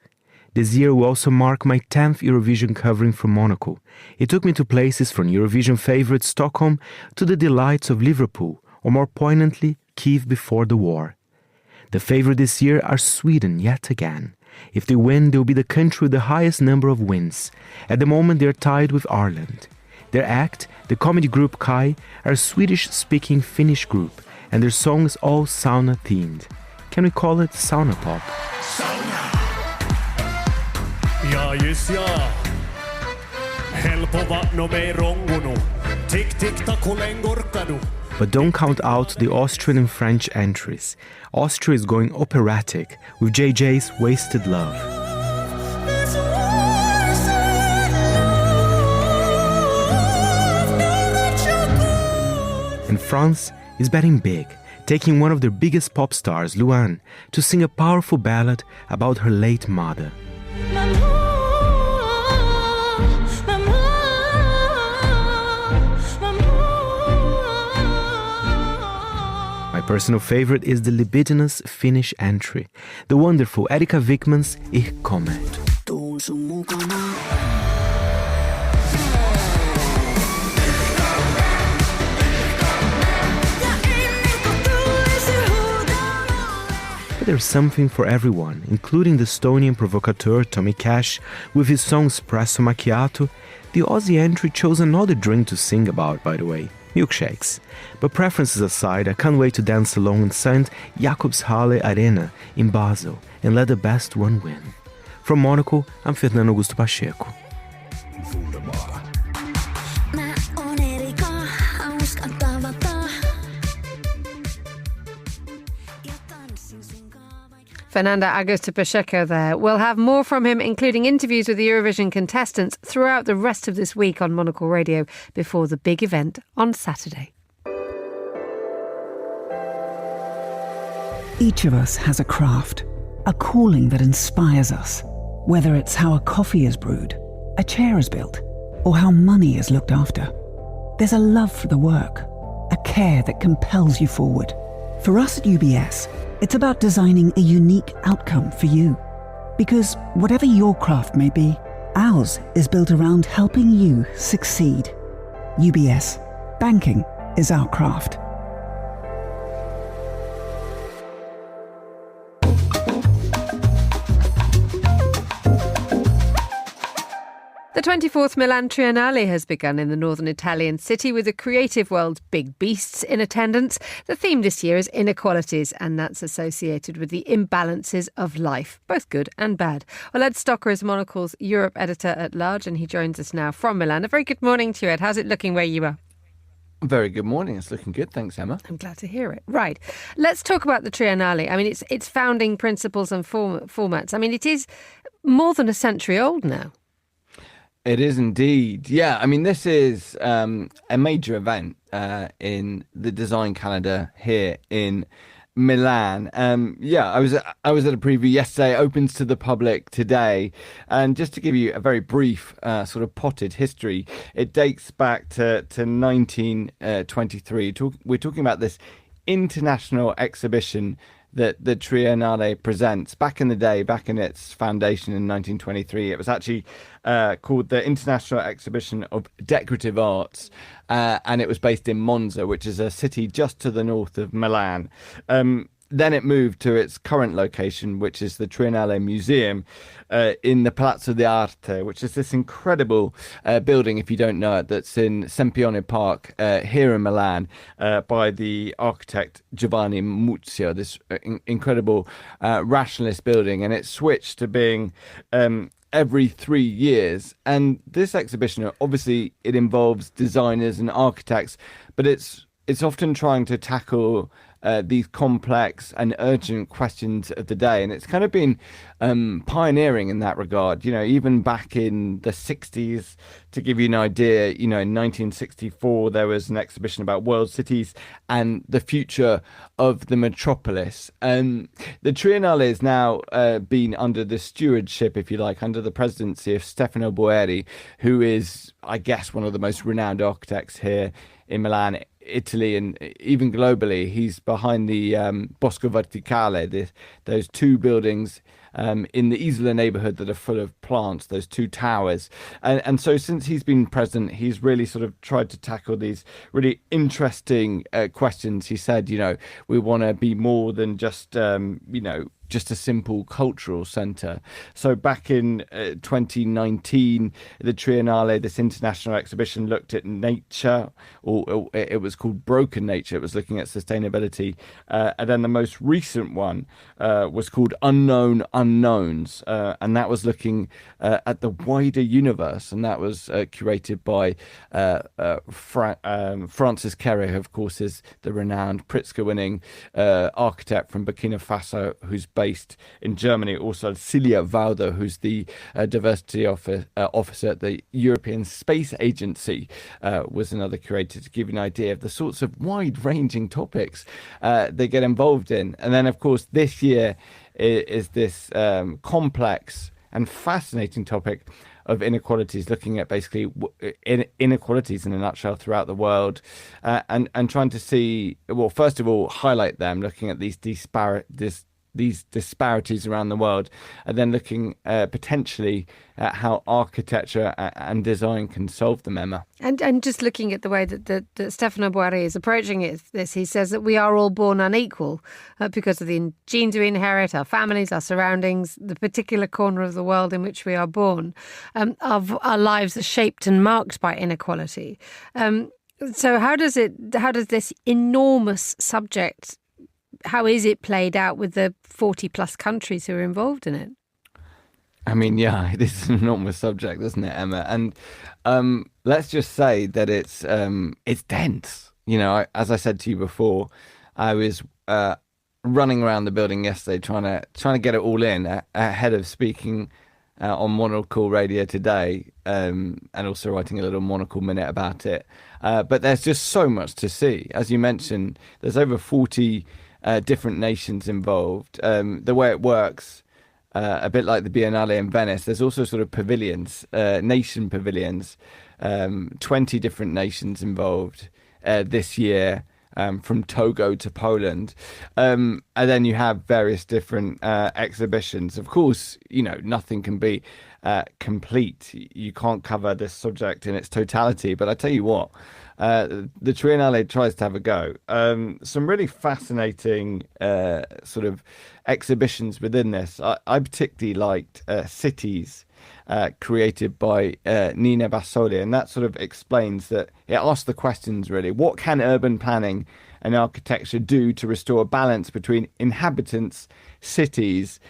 This year will also mark my 10th Eurovision covering from Monocle. It took me to places from Eurovision favorite Stockholm to the delights of Liverpool, or more poignantly, Kiev before the war. The favorite this year are Sweden yet again. If they win, they'll be the country with the highest number of wins. At the moment, they're tied with Ireland. Their act, the comedy group Kai, are a Swedish-speaking Finnish group, and their song is all sauna-themed. Can we call it sauna pop? Sauna. Ja, just ja. Helpo vattno med rongono. Tick, tick, ta kolengorkadu. But don't count out the Austrian and French entries. Austria is going operatic with JJ's Wasted Love. And France is betting big, taking one of their biggest pop stars, Luan, to sing a powerful ballad about her late mother. My personal favorite is the libidinous Finnish entry, the wonderful Erika Wickman's Ich komme. But there's something for everyone, including the Estonian provocateur Tommy Cash with his song Espresso Macchiato. The Aussie entry chose another drink to sing about, by the way, milkshakes. But preferences aside, I can't wait to dance along in St. Jakobshalle Arena in Basel and let the best one win. From Monocle, I'm Fernando Augusto Pacheco. Fernando Augusto Pacheco there. We'll have more from him, including interviews with the Eurovision contestants throughout the rest of this week on Monocle Radio before the big event on Saturday. Each of us has a craft, a calling that inspires us. Whether it's how a coffee is brewed, a chair is built, or how money is looked after, there's a love for the work, a care that compels you forward. For us at UBS, it's about designing a unique outcome for you. Because whatever your craft may be, ours is built around helping you succeed. UBS, banking is our craft. The 24th Milan Triennale has begun in the northern Italian city with the creative world's big beasts in attendance. The theme this year is inequalities, and that's associated with the imbalances of life, both good and bad. Well, Ed Stocker is Monocle's Europe editor-at-large, and he joins us now from Milan. A very good morning to you, Ed. How's it looking where you are? Very good morning. It's looking good. Thanks, Emma. I'm glad to hear it. Right. Let's talk about the Triennale. I mean, its founding principles and formats. I mean, it is more than a century old now. It is indeed. Yeah, I mean, this is a major event in the design calendar here in Milan. I was at a preview yesterday. It opens to the public today. And just to give you a very brief sort of potted history, it dates back to 1923. We're talking about this international exhibition that the Triennale presents. Back in the day, back in its foundation in 1923, it was actually called the International Exhibition of Decorative Arts, and it was based in Monza, which is a city just to the north of Milan. Then it moved to its current location, which is the Triennale Museum in the Palazzo d'Arte, which is this incredible building, if you don't know it, that's in Sempione Park here in Milan by the architect Giovanni Muzio, this incredible rationalist building. And it switched to being every 3 years. And this exhibition, obviously, it involves designers and architects, but it's often trying to tackle these complex and urgent questions of the day. And it's kind of been pioneering in that regard, even back in the 60s. To give you an idea, in 1964, there was an exhibition about world cities and the future of the metropolis. The Triennale is now been under the stewardship, if you like, under the presidency of Stefano Boeri, who is, I guess, one of the most renowned architects here in Milan, Italy, and even globally. He's behind the Bosco Verticale, those two buildings in the Isola neighborhood that are full of plants, those two towers. And so since he's been president, he's really sort of tried to tackle these really interesting questions. He said, we want to be more than just, just a simple cultural centre. So back in 2019, the Triennale, this international exhibition, looked at nature, or it was called Broken Nature. It was looking at sustainability. And then the most recent one was called Unknown Unknowns. And that was looking at the wider universe. And that was curated by Francis Kéré, who, of course, is the renowned Pritzker-winning architect from Burkina Faso, who's based in Germany. Also, Celia Valdo, who's the diversity officer at the European Space Agency, was another curator, to give you an idea of the sorts of wide-ranging topics they get involved in. And then, of course, this year is this complex and fascinating topic of inequalities, looking at basically inequalities in a nutshell throughout the world, and trying to see, well, first of all, highlight them, looking at these disparities around the world, and then looking potentially at how architecture and design can solve them, Emma. And just looking at the way that Stefano Boeri is approaching this, he says that we are all born unequal because of the genes we inherit, our families, our surroundings, the particular corner of the world in which we are born. Our lives are shaped and marked by inequality. So how does this enormous subject, how is it played out with the 40 plus countries who are involved in it? I mean, yeah, this is an enormous subject, isn't it, Emma? And let's just say that it's dense. As I said to you before, I was running around the building yesterday trying to get it all in ahead of speaking on Monocle Radio today, and also writing a little Monocle Minute about it. But there's just so much to see. As you mentioned, there's over 40 different nations involved. The way it works, a bit like the Biennale in Venice, there's also sort of pavilions, nation pavilions, 20 different nations involved this year, from Togo to Poland. And then you have various different exhibitions. Of course, nothing can be complete. You can't cover this subject in its totality, but I tell you what, the Triennale tries to have a go. Some really fascinating sort of exhibitions within this. I particularly liked Cities, created by Nina Basoli, and that sort of explains that it asks the questions really: what can urban planning and architecture do to restore a balance between inhabitants, cities,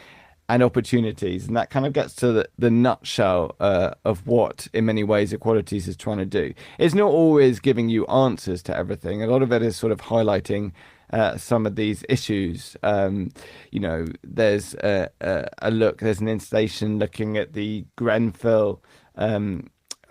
and opportunities? And that kind of gets to the nutshell of what, in many ways, Equalities is trying to do. It's not always giving you answers to everything. A lot of it is sort of highlighting some of these issues. There's there's an installation looking at the Grenfell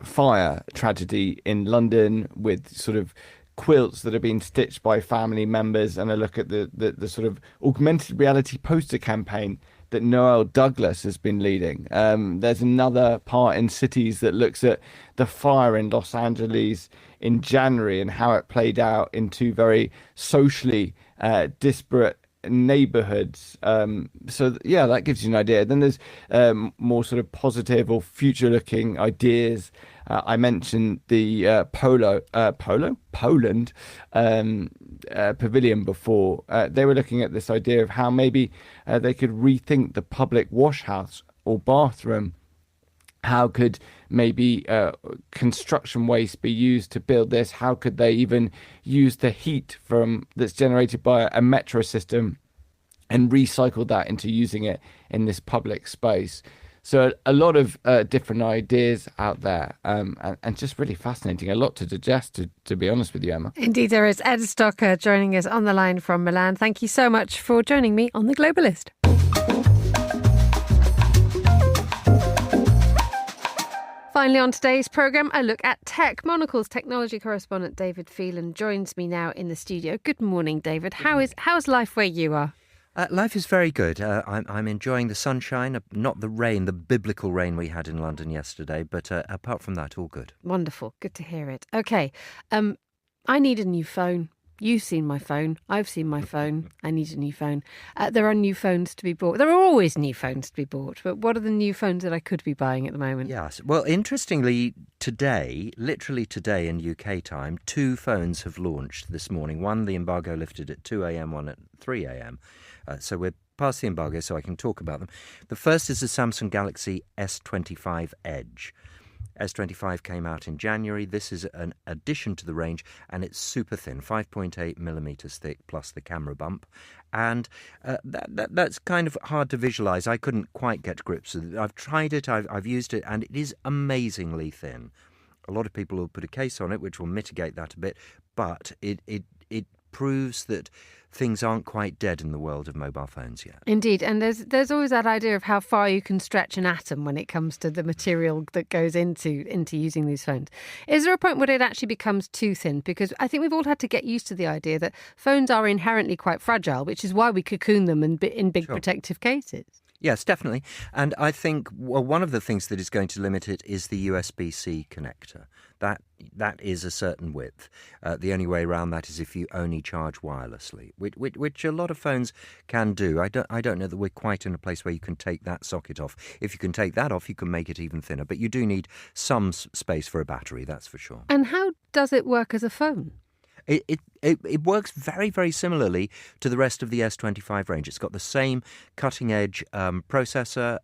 fire tragedy in London, with sort of quilts that have been stitched by family members, and a look at the sort of augmented reality poster campaign that Noel Douglas has been leading. There's another part in Cities that looks at the fire in Los Angeles in January and how it played out in two very socially disparate neighborhoods. That gives you an idea. Then there's more sort of positive or future-looking ideas. I mentioned the Poland pavilion before. They were looking at this idea of how maybe they could rethink the public wash house or bathroom. How could maybe construction waste be used to build this? How could they even use the heat that's generated by a metro system and recycle that into using it in this public space? So a lot of different ideas out there, and just really fascinating. A lot to digest, to be honest with you, Emma. Indeed, there is. Ed Stocker joining us on the line from Milan. Thank you so much for joining me on The Globalist. Finally, on today's programme, a look at tech. Monocle's technology correspondent David Phelan joins me now in the studio. Good morning, David. How's life where you are? Life is very good. I'm enjoying the sunshine, not the rain, the biblical rain we had in London yesterday. But apart from that, all good. Wonderful. Good to hear it. OK, I need a new phone. You've seen my phone. I've seen my phone. I need a new phone. There are new phones to be bought. There are always new phones to be bought. But what are the new phones that I could be buying at the moment? Yes. Well, interestingly, literally today in UK time, 2 phones have launched this morning. One, the embargo lifted at 2 a.m., one at 3 a.m. So we're past the embargo, so I can talk about them. The first is the Samsung Galaxy S25 Edge. S25 came out in January. This is an addition to the range, and it's super thin, 5.8 millimeters thick, plus the camera bump. And that's kind of hard to visualize. I couldn't quite get to grips with it. I've tried it, I've used it, and it is amazingly thin. A lot of people will put a case on it, which will mitigate that a bit, but it proves that things aren't quite dead in the world of mobile phones yet. Indeed, and there's always that idea of how far you can stretch an atom when it comes to the material that goes into using these phones. Is there a point where it actually becomes too thin? Because I think we've all had to get used to the idea that phones are inherently quite fragile, which is why we cocoon them in big Sure. protective cases. Yes, definitely. And I think one of the things that is going to limit it is the USB-C connector. That is a certain width. The only way around that is if you only charge wirelessly, which a lot of phones can do. I don't know that we're quite in a place where you can take that socket off. If you can take that off, you can make it even thinner. But you do need some space for a battery, that's for sure. And how does it work as a phone? It works very, very similarly to the rest of the S25 range. It's got the same cutting-edge processor,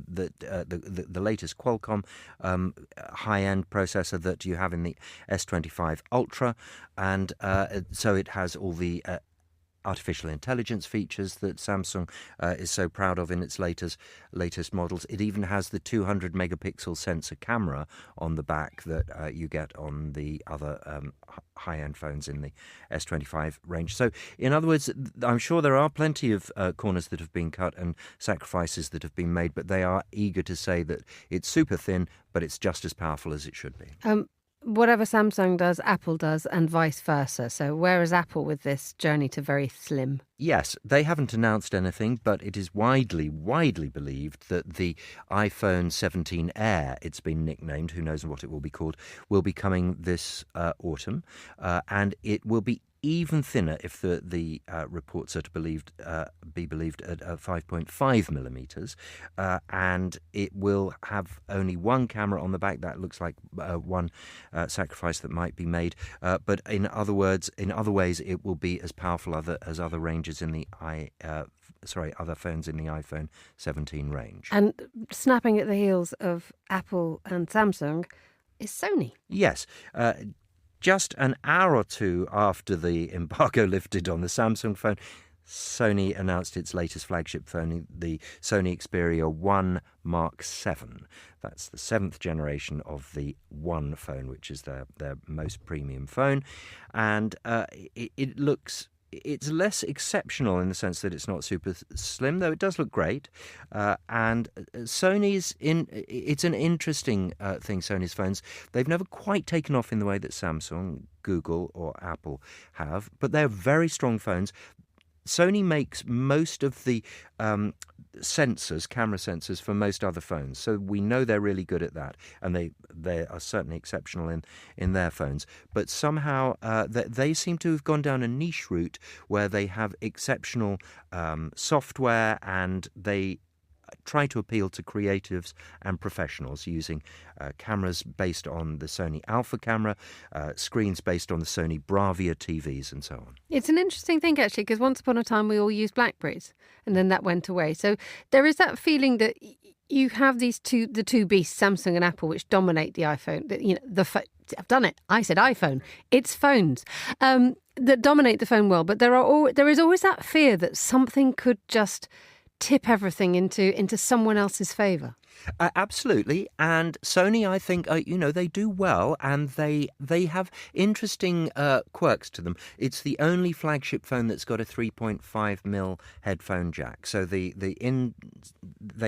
the latest Qualcomm high-end processor that you have in the S25 Ultra, and so it has all the artificial intelligence features that Samsung is so proud of in its latest models. It even has the 200 megapixel sensor camera on the back that you get on the other high-end phones in the S25 range. So, in other words, I'm sure there are plenty of corners that have been cut and sacrifices that have been made, but they are eager to say that it's super thin, but it's just as powerful as it should be. whatever Samsung does, Apple does, and vice versa. So where is Apple with this journey to very slim? Yes, they haven't announced anything, but it is widely believed that the iPhone 17 Air, it's been nicknamed, who knows what it will be called, will be coming this autumn, and it will be even thinner if the reports are to be believed at 5.5 millimeters, and it will have only one camera on the back. That looks like one sacrifice that might be made, but in other ways, it will be as powerful as other ranges in the other phones in the iPhone 17 range. And snapping at the heels of Apple and Samsung is Sony. Yes. Just an hour or two after the embargo lifted on the Samsung phone, Sony announced its latest flagship phone, the Sony Xperia 1 Mark 7. That's the 7th generation of the One phone, which is their most premium phone. And it looks... It's less exceptional in the sense that it's not super slim, though it does look great. And Sony's it's an interesting thing, Sony's phones. They've never quite taken off in the way that Samsung, Google or Apple have, but they're very strong phones. Sony makes most of the camera sensors for most other phones, so we know they're really good at that, and they are certainly exceptional in their phones. But somehow they seem to have gone down a niche route where they have exceptional software, and they try to appeal to creatives and professionals using cameras based on the Sony Alpha camera, screens based on the Sony Bravia TVs and so on. It's an interesting thing, actually, because once upon a time we all used BlackBerries and then that went away. So there is that feeling that you have the two beasts, Samsung and Apple, which dominate the iPhone. I've done it. I said iPhone. It's phones that dominate the phone world. But there is always that fear that something could just tip everything into someone else's favour. Absolutely, and Sony, I think, they do well, and they have interesting quirks to them. It's the only flagship phone that's got a 3.5mm headphone jack, so they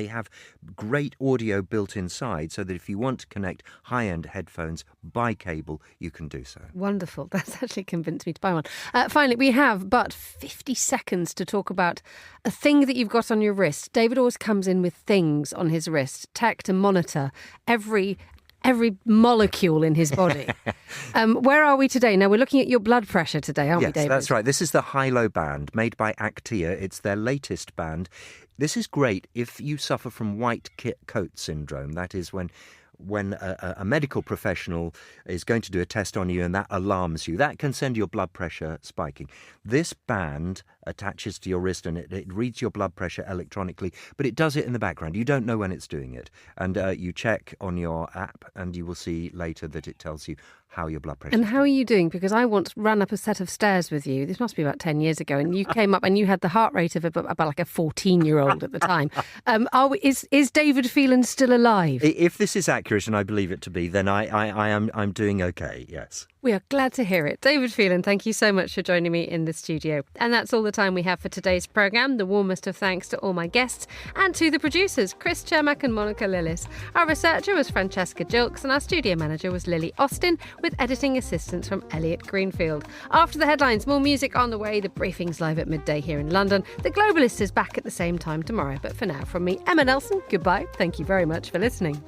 have great audio built inside, so that if you want to connect high-end headphones by cable, you can do so. Wonderful. That's actually convinced me to buy one. Finally, we have but 50 seconds to talk about a thing that you've got on your wrist. David always comes in with things on his wrist, tech to monitor every molecule in his body. Where are we today? Now, we're looking at your blood pressure today, aren't we, David? Yes, that's right. This is the Hilo band made by Actia. It's their latest band. This is great if you suffer from white coat syndrome. That is when a medical professional is going to do a test on you and that alarms you. That can send your blood pressure spiking. This band attaches to your wrist and it reads your blood pressure electronically, but it does it in the background. You don't know when it's doing it. And you check on your app and you will see later that it tells you how your blood pressure is. And how are you doing? Because I once ran up a set of stairs with you. This must be about 10 years ago. And you came up and you had the heart rate of about like a 14-year-old at the time. Is David Phelan still alive? If this is accurate, and I believe it to be, then I'm doing okay, yes. We are glad to hear it. David Phelan, thank you so much for joining me in the studio. And that's all the time we have for today's programme. The warmest of thanks to all my guests and to the producers, Chris Chermack and Monica Lillis. Our researcher was Francesca Jilks and our studio manager was Lily Austin, with editing assistance from Elliot Greenfield. After the headlines, more music on the way. The briefing's live at midday here in London. The Globalist is back at the same time tomorrow. But for now, from me, Emma Nelson, goodbye. Thank you very much for listening.